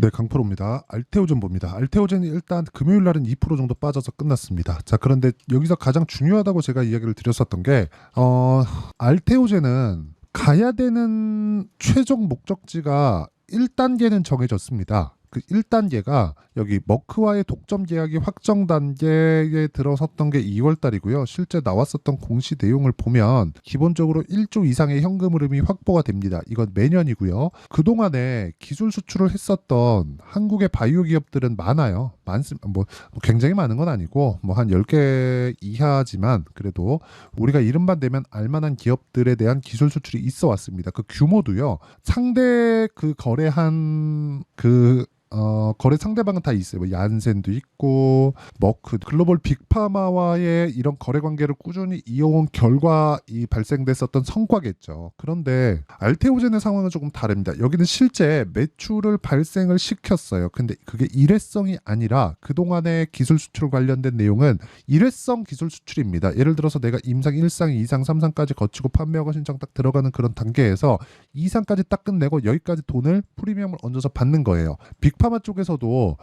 네, 강프로입니다. 알테오젠 봅니다. 알테오젠이 일단 금요일 날은 2% 정도 빠져서 끝났습니다. 자, 그런데 여기서 가장 중요하다고 제가 이야기를 드렸었던 게, 알테오젠은 가야 되는 최종 목적지가 1단계는 정해졌습니다. 그 1단계가 여기 머크와의 독점 계약이 확정 단계에 들어섰던 게 2월 달이고요. 실제 나왔었던 공시 내용을 보면 기본적으로 1조 이상의 현금 흐름이 확보가 됩니다. 이건 매년이고요. 그동안에 기술 수출을 했었던 한국의 바이오 기업들은 많아요. 뭐 굉장히 많은 건 아니고 뭐 한 10개 이하지만 그래도 우리가 이름만 대면 알만한 기업들에 대한 기술 수출이 있어 왔습니다. 그 규모도요. 상대 그 거래한 거래 상대방은 다 있어요. 뭐 얀센도 있고 머크, 글로벌 빅파마와의 이런 거래 관계를 꾸준히 이어온 결과 이 발생됐었던 성과겠죠. 그런데 알테오젠의 상황은 조금 다릅니다. 여기는 실제 매출을 발생을 시켰어요. 근데 그게 일회성이 아니라 그동안의 기술 수출 관련된 내용은 일회성 기술 수출입니다. 예를 들어서 내가 임상 1상, 2상, 3상까지 거치고 판매허가 신청 딱 들어가는 그런 단계에서 2상까지 딱 끝내고 여기까지 돈을 프리미엄을 얹어서 받는 거예요. 빅파마 쪽에서도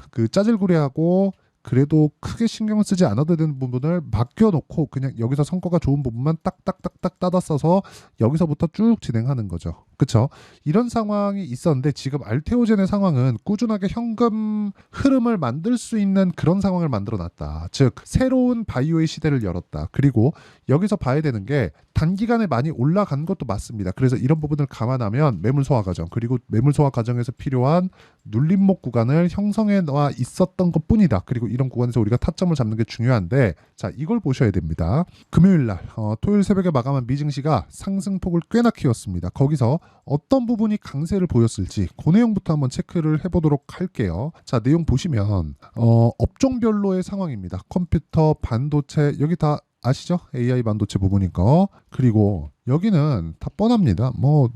그 짜질구레하고 그래도 크게 신경 쓰지 않아도 되는 부분을 맡겨놓고 그냥 여기서 성과가 좋은 부분만 딱딱딱딱 따다 써서 여기서부터 쭉 진행하는 거죠. 그렇죠? 이런 상황이 있었는데 지금 알테오젠의 상황은 꾸준하게 현금 흐름을 만들 수 있는 그런 상황을 만들어놨다. 즉 새로운 바이오의 시대를 열었다. 그리고 여기서 봐야 되는 게 단기간에 많이 올라간 것도 맞습니다. 그래서 이런 부분을 감안하면 매물 소화 과정 그리고 매물 소화 과정에서 필요한 눌림목 구간을 형성해 놔 있었던 것뿐이다. 그리고 이런 구간에서 우리가 타점을 잡는 게 중요한데 자 이걸 보셔야 됩니다. 금요일 날 토요일 새벽에 마감한 미증시가 상승폭을 꽤나 키웠습니다. 거기서 어떤 부분이 강세를 보였을지 그 내용부터 한번 체크를 해보도록 할게요. 자 내용 보시면 업종별로의 상황입니다. 컴퓨터, 반도체 여기 다 아시죠? AI 반도체 부분이니까. 그리고 여기는 다 뻔합니다. 뭐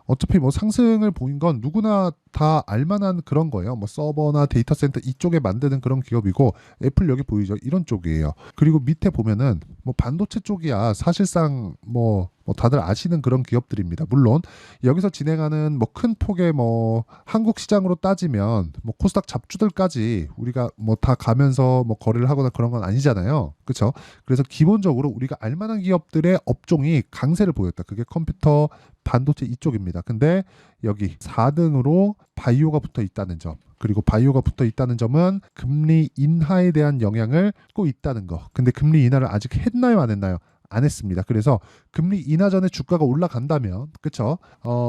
어차피 뭐 상승을 보인 건 누구나 다 알만한 그런 거예요. 뭐 서버나 데이터 센터 이쪽에 만드는 그런 기업이고 애플 여기 보이죠? 이런 쪽이에요. 그리고 밑에 보면은 뭐 반도체 쪽이야. 사실상 뭐 다들 아시는 그런 기업들입니다. 물론 여기서 진행하는 뭐 큰 폭의 뭐 한국 시장으로 따지면 뭐 코스닥 잡주들까지 우리가 뭐 다 가면서 뭐 거래를 하거나 그런 건 아니잖아요. 그렇죠? 그래서 기본적으로 우리가 알만한 기업들의 업종이 강세를 보였다. 그게 컴퓨터, 반도체 이쪽입니다. 근데 여기 4등으로 바이오가 붙어 있다는 점. 그리고 바이오가 붙어 있다는 점은 금리 인하에 대한 영향을 꼭 있다는 거. 근데 금리 인하를 아직 했나요, 안 했나요? 안 했습니다. 그래서 금리 인하 전에 주가가 올라간다면, 그쵸?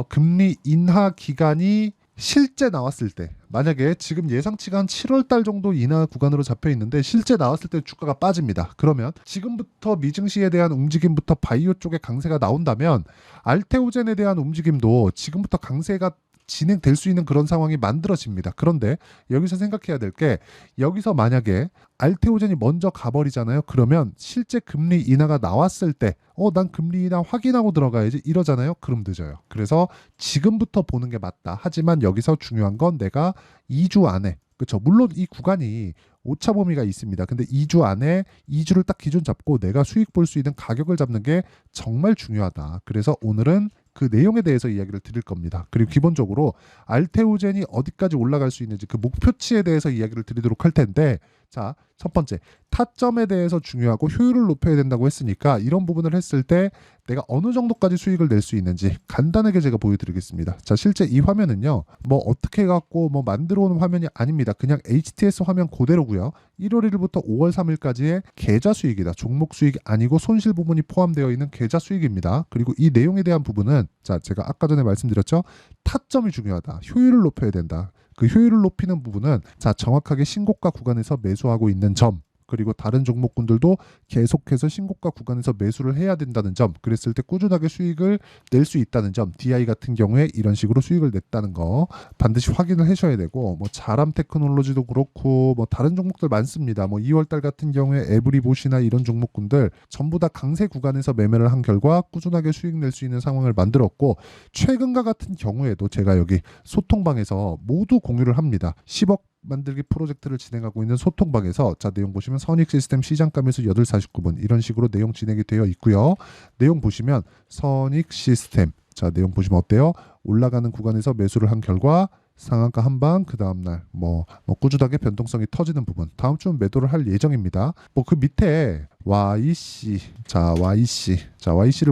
금리 인하 기간이 실제 나왔을 때, 만약에 지금 예상치가 한 7월 달 정도 인하 구간으로 잡혀 있는데 실제 나왔을 때 주가가 빠집니다. 그러면 지금부터 미증시에 대한 움직임부터 바이오 쪽에 강세가 나온다면 알테오젠에 대한 움직임도 지금부터 강세가 진행될 수 있는 그런 상황이 만들어집니다. 그런데 여기서 생각해야 될 게 여기서 만약에 알테오젠이 먼저 가버리잖아요. 그러면 실제 금리 인하가 나왔을 때 난 금리 인하 확인하고 들어가야지 이러잖아요. 그럼 늦어요. 그래서 지금부터 보는 게 맞다. 하지만 여기서 중요한 건 내가 2주 안에 그렇죠. 물론 이 구간이 오차 범위가 있습니다. 근데 2주 안에 2주를 딱 기준 잡고 내가 수익 볼 수 있는 가격을 잡는 게 정말 중요하다. 그래서 오늘은 그 내용에 대해서 이야기를 드릴 겁니다. 그리고 기본적으로 알테오젠이 어디까지 올라갈 수 있는지 그 목표치에 대해서 이야기를 드리도록 할 텐데 자, 첫 번째 타점에 대해서 중요하고 효율을 높여야 된다고 했으니까 이런 부분을 했을 때 내가 어느 정도까지 수익을 낼 수 있는지 간단하게 제가 보여드리겠습니다. 자, 실제 이 화면은요, 뭐 어떻게 해갖고 뭐 만들어 오는 화면이 아닙니다. 그냥 HTS 화면 그대로고요. 1월 1일부터 5월 3일까지의 계좌 수익이다. 종목 수익이 아니고 손실 부분이 포함되어 있는 계좌 수익입니다. 그리고 이 내용에 대한 부분은 자, 제가 아까 전에 말씀드렸죠. 타점이 중요하다. 효율을 높여야 된다. 그 효율을 높이는 부분은 자 정확하게 신고가 구간에서 매수하고 있는 점 그리고 다른 종목군들도 계속해서 신고가 구간에서 매수를 해야 된다는 점 그랬을 때 꾸준하게 수익을 낼 수 있다는 점 DI 같은 경우에 이런 식으로 수익을 냈다는 거 반드시 확인을 하셔야 되고 뭐 자람 테크놀로지도 그렇고 뭐 다른 종목들 많습니다. 뭐 2월달 같은 경우에 에브리봇이나 이런 종목군들 전부 다 강세 구간에서 매매를 한 결과 꾸준하게 수익 낼 수 있는 상황을 만들었고 최근과 같은 경우에도 제가 여기 소통방에서 모두 공유를 합니다. 10억 만들기 프로젝트를 진행하고 있는 소통방에서 자 내용 보시면 선익 시스템 시장가 매수 8:49분 이런 식으로 내용 진행이 되어 있고요. 내용 보시면 선익 시스템 자 내용 보시면 어때요? 올라가는 구간에서 매수를 한 결과 상한가 한방 그 다음날 뭐 꾸준하게 변동성이 터지는 부분 다음 주는 매도를 할 예정입니다. 뭐 그 밑에 YC를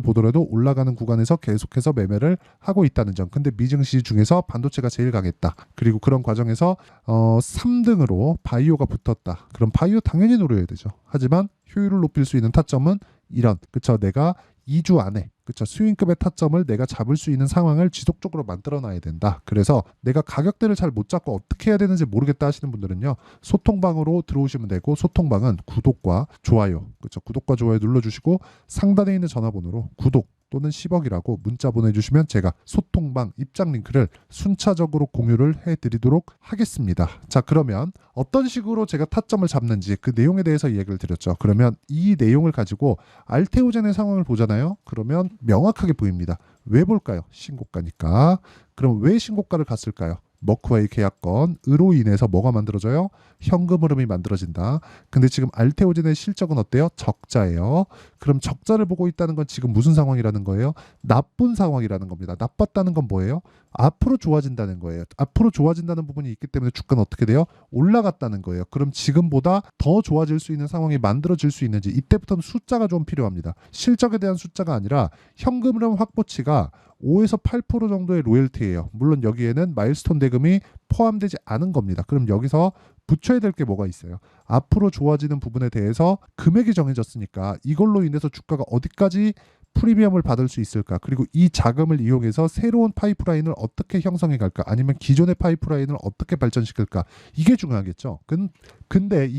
보더라도 올라가는 구간에서 계속해서 매매를 하고 있다는 점. 근데 미증시 중에서 반도체가 제일 강했다. 그리고 그런 과정에서 3등으로 바이오가 붙었다. 그럼 바이오 당연히 노려야 되죠. 하지만 효율을 높일 수 있는 타점은 이런 그쵸 내가 2주 안에 그쵸 수익급의 타점을 내가 잡을 수 있는 상황을 지속적으로 만들어 놔야 된다. 그래서 내가 가격대를 잘 못 잡고 어떻게 해야 되는지 모르겠다 하시는 분들은요. 소통방으로 들어오시면 되고 소통방은 구독과 좋아요 그쵸 구독과 좋아요 눌러주시고 상단에 있는 전화번호로 구독 또는 10억이라고 문자 보내주시면 제가 소통방 입장 링크를 순차적으로 공유를 해드리도록 하겠습니다. 자 그러면 어떤 식으로 제가 타점을 잡는지 그 내용에 대해서 이야기를 드렸죠. 그러면 이 내용을 가지고 알테오젠의 상황을 보잖아요. 그러면 명확하게 보입니다. 왜 볼까요? 신고가니까. 그럼 왜 신고가를 갔을까요? 머크와의 계약건으로 인해서 뭐가 만들어져요? 현금 흐름이 만들어진다. 근데 지금 알테오젠의 실적은 어때요? 적자예요. 그럼 적자를 보고 있다는 건 지금 무슨 상황이라는 거예요? 나쁜 상황이라는 겁니다. 나빴다는 건 뭐예요? 앞으로 좋아진다는 거예요. 앞으로 좋아진다는 부분이 있기 때문에 주가는 어떻게 돼요? 올라갔다는 거예요. 그럼 지금보다 더 좋아질 수 있는 상황이 만들어질 수 있는지 이때부터는 숫자가 좀 필요합니다. 실적에 대한 숫자가 아니라 현금 흐름 확보치가 5에서 8% 정도의 로열티예요. 물론 여기에는 마일스톤 대금이 포함되지 않은 겁니다. 그럼 여기서 붙여야 될 게 뭐가 있어요? 앞으로 좋아지는 부분에 대해서 금액이 정해졌으니까 이걸로 인해서 주가가 어디까지 프리미엄을 받을 수 있을까? 그리고 이 자금을 이용해서 새로운 파이프라인을 어떻게 형성해 갈까? 아니면 기존의 파이프라인을 어떻게 발전시킬까? 이게 중요하겠죠. 근데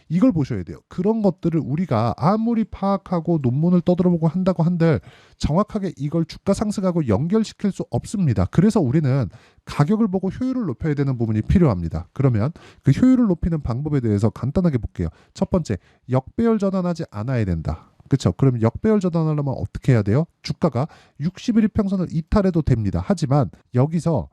이걸 보셔야 돼요. 그런 것들을 우리가 아무리 파악하고 논문을 떠들어보고 한다고 한들 정확하게 이걸 주가 상승하고 연결시킬 수 없습니다. 그래서 우리는 가격을 보고 효율을 높여야 되는 부분이 필요합니다. 그러면 그 효율을 높이는 방법에 대해서 간단하게 볼게요. 첫 번째, 역배열 전환하지 않아야 된다. 그렇죠. 그럼 역배열 전환하려면 어떻게 해야 돼요? 주가가 60일 이평선을 이탈해도 됩니다. 하지만 여기서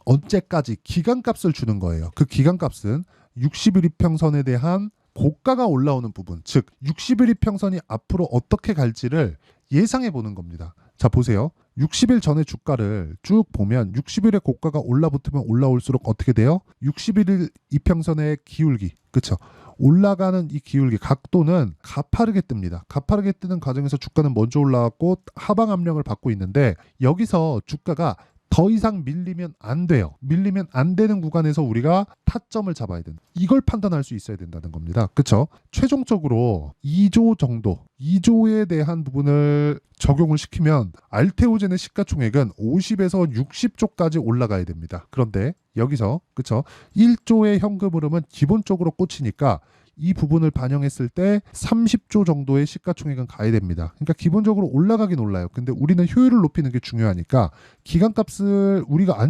언제까지 기간값을 주는 거예요. 그 기간값은 60일 이평선에 대한 고가가 올라오는 부분, 즉 60일 이평선이 앞으로 어떻게 갈지를 예상해 보는 겁니다. 자 보세요. 60일 전의 주가를 쭉 보면 60일의 고가가 올라붙으면 올라올수록 어떻게 돼요? 61일 이평선의 기울기, 그렇죠? 올라가는 이 기울기 각도는 가파르게 뜹니다. 가파르게 뜨는 과정에서 주가는 먼저 올라왔고 하방 압력을 받고 있는데 여기서 주가가 더 이상 밀리면 안 돼요. 밀리면 안 되는 구간에서 우리가 타점을 잡아야 된다. 이걸 판단할 수 있어야 된다는 겁니다. 그렇죠? 최종적으로 2조 정도, 2조에 대한 부분을 적용을 시키면 알테오젠의 시가총액은 50에서 60조까지 올라가야 됩니다. 그런데 여기서 그렇죠? 1조의 현금 흐름은 기본적으로 꽂히니까 이 부분을 반영했을 때 30조 정도의 시가총액은 가야 됩니다. 그러니까 기본적으로 올라가긴 올라요. 근데 우리는 효율을 높이는 게 중요하니까 기간값을 우리가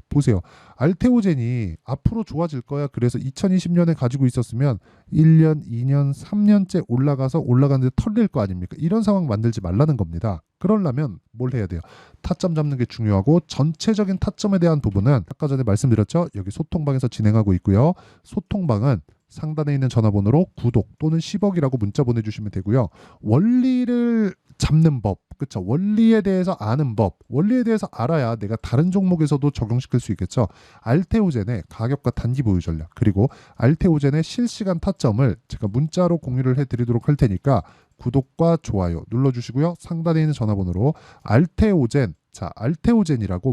보세요. 알테오젠이 앞으로 좋아질 거야. 그래서 2020년에 가지고 있었으면 1년, 2년, 3년째 올라가는데 털릴 거 아닙니까? 이런 상황 만들지 말라는 겁니다. 그러려면 뭘 해야 돼요? 타점 잡는 게 중요하고 전체적인 타점에 대한 부분은 아까 전에 말씀드렸죠. 여기 소통방에서 진행하고 있고요. 소통방은 상단에 있는 전화번호로 구독 또는 10억이라고 문자 보내주시면 되고요. 원리를 잡는 법, 그렇죠? 원리에 대해서 아는 법, 원리에 대해서 알아야 내가 다른 종목에서도 적용시킬 수 있겠죠. 알테오젠의 가격과 단기 보유 전략, 그리고 알테오젠의 실시간 타점을 제가 문자로 공유를 해드리도록 할 테니까 구독과 좋아요 눌러주시고요. 상단에 있는 전화번호로 알테오젠이라고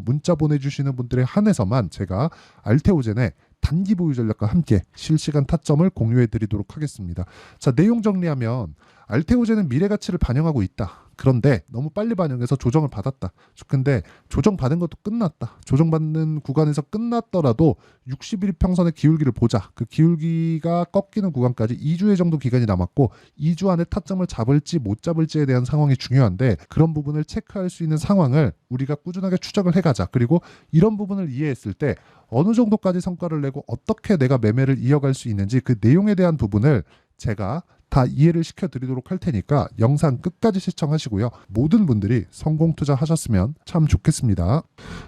문자 보내주시는 분들에 한해서만 제가 알테오젠의 단기 보유 전략과 함께 실시간 타점을 공유해 드리도록 하겠습니다. 자, 내용 정리하면 알테오젠은 미래 가치를 반영하고 있다. 그런데 너무 빨리 반영해서 조정을 받았다. 근데 조정받은 것도 끝났다. 조정받는 구간에서 끝났더라도 60일 평선의 기울기를 보자. 그 기울기가 꺾이는 구간까지 2주의 정도 기간이 남았고 2주 안에 타점을 잡을지 못 잡을지에 대한 상황이 중요한데 그런 부분을 체크할 수 있는 상황을 우리가 꾸준하게 추적을 해가자. 그리고 이런 부분을 이해했을 때 어느 정도까지 성과를 내고 어떻게 내가 매매를 이어갈 수 있는지 그 내용에 대한 부분을 제가 다 이해를 시켜드리도록 할 테니까 영상 끝까지 시청하시고요. 모든 분들이 성공 투자하셨으면 참 좋겠습니다.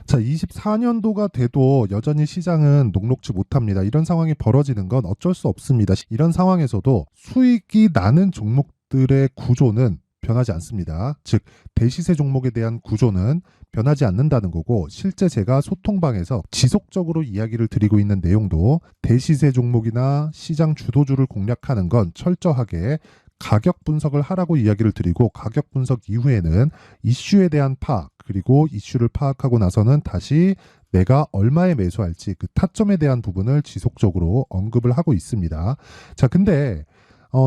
자, 24년도가 돼도 여전히 시장은 녹록지 못합니다. 이런 상황이 벌어지는 건 어쩔 수 없습니다. 이런 상황에서도 수익이 나는 종목들의 구조는 변하지 않습니다. 즉 대시세 종목에 대한 구조는 변하지 않는다는 거고, 실제 제가 소통방에서 지속적으로 이야기를 드리고 있는 내용도 대시세 종목이나 시장 주도주를 공략하는 건 철저하게 가격 분석을 하라고 이야기를 드리고, 가격 분석 이후에는 이슈에 대한 파악, 그리고 이슈를 파악하고 나서는 다시 내가 얼마에 매수할지 그 타점에 대한 부분을 지속적으로 언급을 하고 있습니다. 자, 근데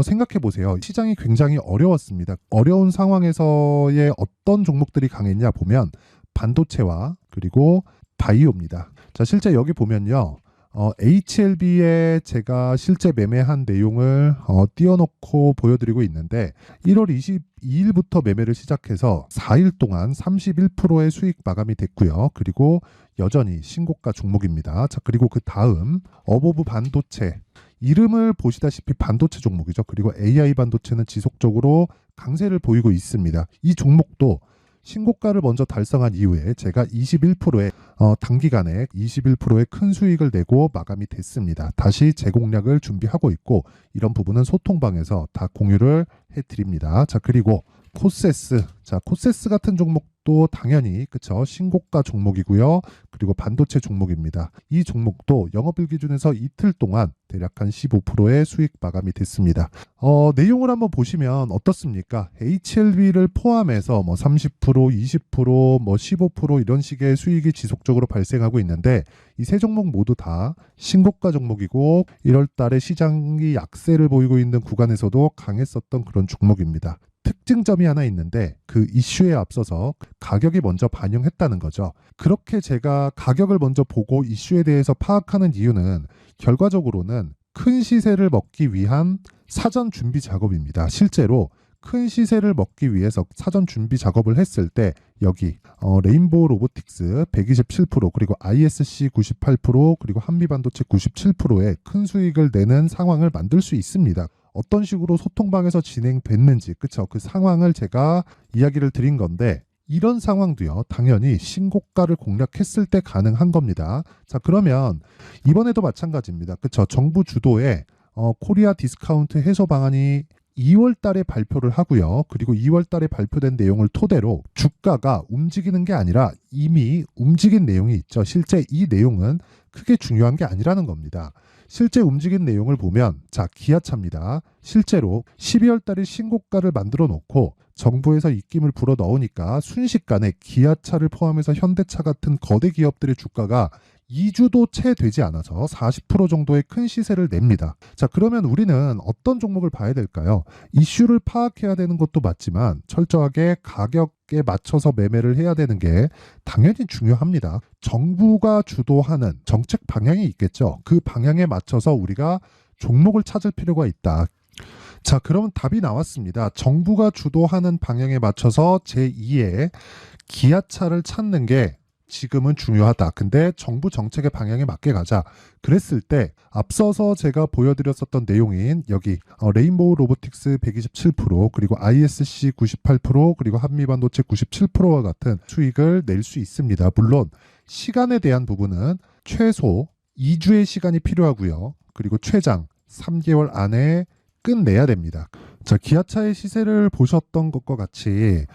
생각해 보세요. 시장이 굉장히 어려웠습니다. 어려운 상황에서의 어떤 종목들이 강했냐 보면 반도체와 그리고 바이오입니다. 자, 실제 여기 보면요. HLB에 제가 실제 매매한 내용을 띄워놓고 보여드리고 있는데, 1월 22일부터 매매를 시작해서 4일 동안 31%의 수익 마감이 됐고요. 그리고 여전히 신고가 종목입니다. 자, 그리고 그 다음 어보브 반도체, 이름을 보시다시피 반도체 종목이죠. 그리고 AI 반도체는 지속적으로 강세를 보이고 있습니다. 이 종목도 신고가를 먼저 달성한 이후에 제가 21%의 단기간에 21%의 큰 수익을 내고 마감이 됐습니다. 다시 재공략을 준비하고 있고, 이런 부분은 소통방에서 다 공유를 해드립니다. 자, 그리고 코세스. 자, 코세스 같은 종목도 당연히 그쵸, 신고가 종목이고요. 그리고 반도체 종목입니다. 이 종목도 영업일 기준에서 이틀 동안 대략 한 15%의 수익 마감이 됐습니다. 내용을 한번 보시면 어떻습니까? HLB를 포함해서 뭐 30%, 20%, 뭐 15% 이런 식의 수익이 지속적으로 발생하고 있는데, 이 세 종목 모두 다 신고가 종목이고 1월 달에 시장이 약세를 보이고 있는 구간에서도 강했었던 그런 종목입니다. 특징점이 하나 있는데, 그 이슈에 앞서서 가격이 먼저 반영했다는 거죠. 그렇게 제가 가격을 먼저 보고 이슈에 대해서 파악하는 이유는 결과적으로는 큰 시세를 먹기 위한 사전 준비 작업입니다. 실제로 큰 시세를 먹기 위해서 사전 준비 작업을 했을 때 여기 레인보우 로보틱스 127%, 그리고 ISC 98%, 그리고 한미반도체 97%의 큰 수익을 내는 상황을 만들 수 있습니다. 어떤 식으로 소통방에서 진행됐는지, 그쵸? 그 상황을 제가 이야기를 드린 건데, 이런 상황도요, 당연히 신고가를 공략했을 때 가능한 겁니다. 자, 그러면 이번에도 마찬가지입니다. 그쵸? 정부 주도의 코리아 디스카운트 해소 방안이 2월 달에 발표를 하고요. 그리고 2월 달에 발표된 내용을 토대로 주가가 움직이는 게 아니라 이미 움직인 내용이 있죠. 실제 이 내용은 크게 중요한 게 아니라는 겁니다. 실제 움직인 내용을 보면, 자, 기아차입니다. 실제로 12월 달에 신고가를 만들어 놓고 정부에서 입김을 불어 넣으니까 순식간에 기아차를 포함해서 현대차 같은 거대 기업들의 주가가 2주도 채 되지 않아서 40% 정도의 큰 시세를 냅니다. 자, 그러면 우리는 어떤 종목을 봐야 될까요? 이슈를 파악해야 되는 것도 맞지만 철저하게 가격에 맞춰서 매매를 해야 되는 게 당연히 중요합니다. 정부가 주도하는 정책 방향이 있겠죠. 그 방향에 맞춰서 우리가 종목을 찾을 필요가 있다. 자, 그러면 답이 나왔습니다. 정부가 주도하는 방향에 맞춰서 제2의 기아차를 찾는 게 지금은 중요하다. 근데 정부 정책의 방향에 맞게 가자. 그랬을 때 앞서서 제가 보여드렸었던 내용인 여기 레인보우 로보틱스 127%, 그리고 ISC 98%, 그리고 한미반도체 97%와 같은 수익을 낼 수 있습니다. 물론 시간에 대한 부분은 최소 2주의 시간이 필요하고요. 그리고 최장 3개월 안에 끝내야 됩니다. 자, 기아차의 시세를 보셨던 것과 같이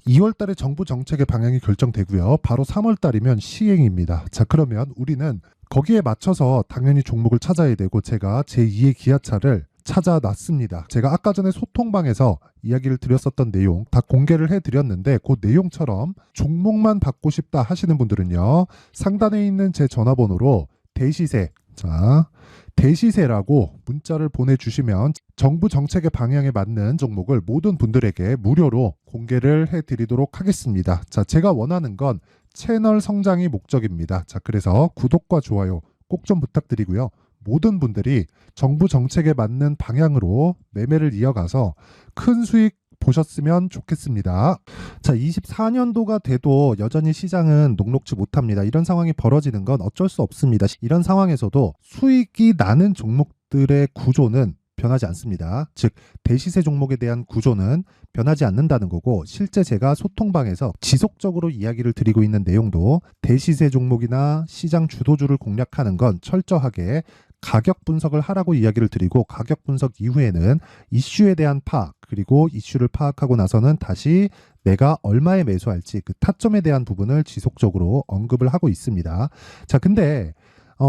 2월 달에 정부 정책의 방향이 결정되고요. 바로 3월 달이면 시행입니다. 자, 그러면 우리는 거기에 맞춰서 당연히 종목을 찾아야 되고, 제가 제2의 기아차를 찾아놨습니다. 제가 아까 전에 소통방에서 이야기를 드렸었던 내용 다 공개를 해드렸는데, 그 내용처럼 종목만 받고 싶다 하시는 분들은요, 상단에 있는 제 전화번호로 대시세, 자, 대시세라고 문자를 보내주시면 정부 정책의 방향에 맞는 종목을 모든 분들에게 무료로 공개를 해드리도록 하겠습니다. 자, 제가 원하는 건 채널 성장이 목적입니다. 자, 그래서 구독과 좋아요 꼭 좀 부탁드리고요. 모든 분들이 정부 정책에 맞는 방향으로 매매를 이어가서 큰 수익 보셨으면 좋겠습니다. 자, 24년도가 돼도 여전히 시장은 녹록지 못합니다. 이런 상황이 벌어지는 건 어쩔 수 없습니다. 이런 상황에서도 수익이 나는 종목들의 구조는 변하지 않습니다. 즉, 대시세 종목에 대한 구조는 변하지 않는다는 거고, 실제 제가 소통방에서 지속적으로 이야기를 드리고 있는 내용도 대시세 종목이나 시장 주도주를 공략하는 건 철저하게 가격 분석을 하라고 이야기를 드리고 가격 분석 이후에는 이슈에 대한 파악 그리고 이슈를 파악하고 나서는 다시 내가 얼마에 매수할지 그 타점에 대한 부분을 지속적으로 언급을 하고 있습니다. 자, 근데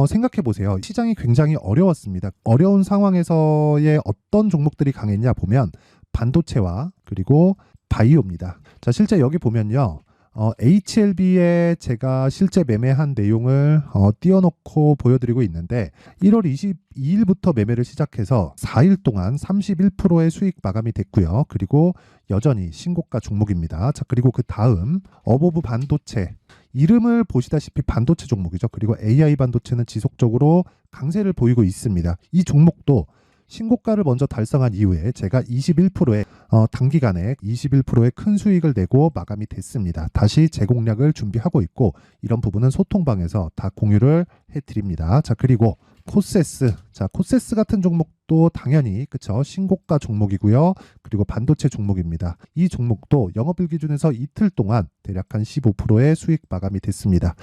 생각해 보세요. 시장이 굉장히 어려웠습니다. 어려운 상황에서의 어떤 종목들이 강했냐 보면 반도체와 그리고 바이오입니다. 자, 실제 여기 보면요. HLB에 제가 실제 매매한 내용을 띄워놓고 보여드리고 있는데 1월 22일부터 매매를 시작해서 4일 동안 31%의 수익 마감이 됐고요. 그리고 여전히 신고가 종목입니다. 자, 그리고 그 다음 어보브 반도체 이름을 보시다시피 반도체 종목이죠. 그리고 AI 반도체는 지속적으로 강세를 보이고 있습니다. 이 종목도 신고가를 먼저 달성한 이후에 제가 21%의 단기간에 21%의 큰 수익을 내고 마감이 됐습니다. 다시 재공략을 준비하고 있고 이런 부분은 소통방에서 다 공유를 해드립니다. 자, 그리고 코세스. 자, 코세스 같은 종목도 당연히 그쵸 신고가 종목이고요. 그리고 반도체 종목입니다. 이 종목도 영업일 기준에서 이틀 동안 대략 한 15%의 수익 마감이 됐습니다.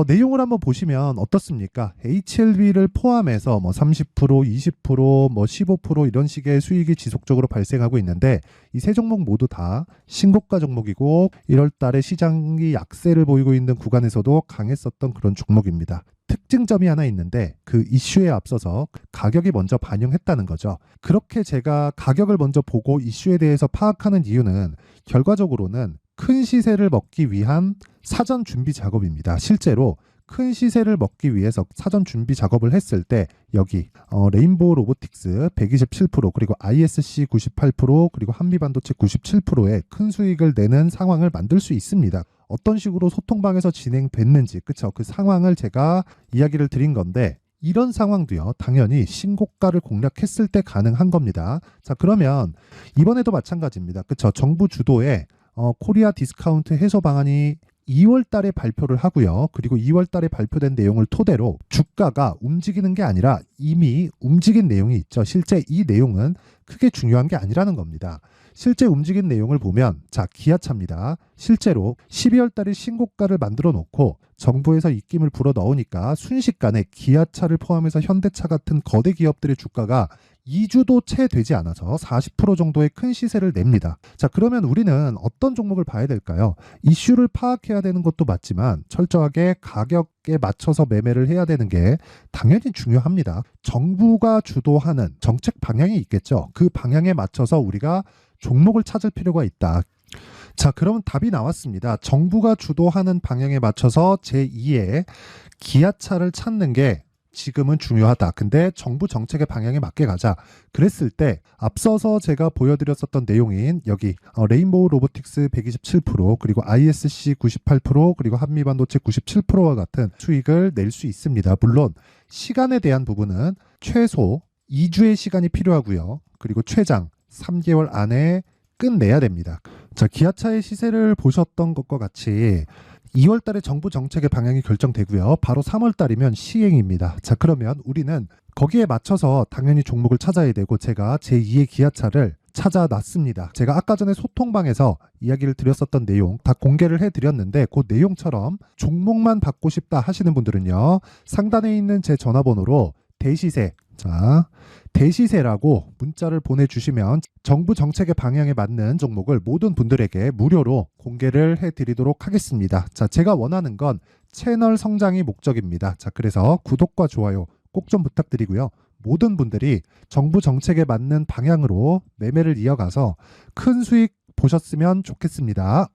내용을 한번 보시면 어떻습니까? HLB를 포함해서 뭐 30%, 20%, 뭐 15% 이런 식의 수익이 지속적으로 발생하고 있는데 이 세 종목 모두 다 신고가 종목이고 1월 달에 시장이 약세를 보이고 있는 구간에서도 강했었던 그런 종목입니다. 특징점이 하나 있는데 그 이슈에 앞서서 가격이 먼저 반영했다는 거죠. 그렇게 제가 가격을 먼저 보고 이슈에 대해서 파악하는 이유는 결과적으로는 큰 시세를 먹기 위한 사전 준비 작업입니다. 실제로 큰 시세를 먹기 위해서 사전 준비 작업을 했을 때 여기 레인보우 로보틱스 127% 그리고 ISC 98% 그리고 한미반도체 97%의 큰 수익을 내는 상황을 만들 수 있습니다. 어떤 식으로 소통방에서 진행됐는지 그쵸 그 상황을 제가 이야기를 드린 건데 이런 상황도요 당연히 신고가를 공략했을 때 가능한 겁니다. 자, 그러면 이번에도 마찬가지입니다. 그쵸 정부 주도의 코리아 디스카운트 해소 방안이 2월 달에 발표를 하고요. 그리고 2월 달에 발표된 내용을 토대로 주가가 움직이는 게 아니라 이미 움직인 내용이 있죠. 실제 이 내용은 크게 중요한 게 아니라는 겁니다. 실제 움직인 내용을 보면 자, 기아차입니다. 실제로 12월 달에 신고가를 만들어 놓고 정부에서 입김을 불어 넣으니까 순식간에 기아차를 포함해서 현대차 같은 거대 기업들의 주가가 2주도 채 되지 않아서 40% 정도의 큰 시세를 냅니다. 자, 그러면 우리는 어떤 종목을 봐야 될까요? 이슈를 파악해야 되는 것도 맞지만 철저하게 가격에 맞춰서 매매를 해야 되는 게 당연히 중요합니다. 정부가 주도하는 정책 방향이 있겠죠. 그 방향에 맞춰서 우리가 종목을 찾을 필요가 있다. 자, 그럼 답이 나왔습니다. 정부가 주도하는 방향에 맞춰서 제2의 기아차를 찾는 게 지금은 중요하다. 근데 정부 정책의 방향에 맞게 가자. 그랬을 때 앞서서 제가 보여드렸었던 내용인 여기 레인보우 로보틱스 127% 그리고 ISC 98% 그리고 한미반도체 97%와 같은 수익을 낼 수 있습니다. 물론 시간에 대한 부분은 최소 2주의 시간이 필요하고요. 그리고 최장 3개월 안에 끝내야 됩니다. 자, 기아차의 시세를 보셨던 것과 같이 2월 달에 정부 정책의 방향이 결정되고요. 바로 3월 달이면 시행입니다. 자, 그러면 우리는 거기에 맞춰서 당연히 종목을 찾아야 되고 제가 제2의 기아차를 찾아놨습니다. 제가 아까 전에 소통방에서 이야기를 드렸었던 내용 다 공개를 해드렸는데 그 내용처럼 종목만 받고 싶다 하시는 분들은요. 상단에 있는 제 전화번호로 대시세 자, 대시세라고 문자를 보내주시면 정부 정책의 방향에 맞는 종목을 모든 분들에게 무료로 공개를 해드리도록 하겠습니다. 자, 제가 원하는 건 채널 성장이 목적입니다. 자, 그래서 구독과 좋아요 꼭 좀 부탁드리고요. 모든 분들이 정부 정책에 맞는 방향으로 매매를 이어가서 큰 수익 보셨으면 좋겠습니다.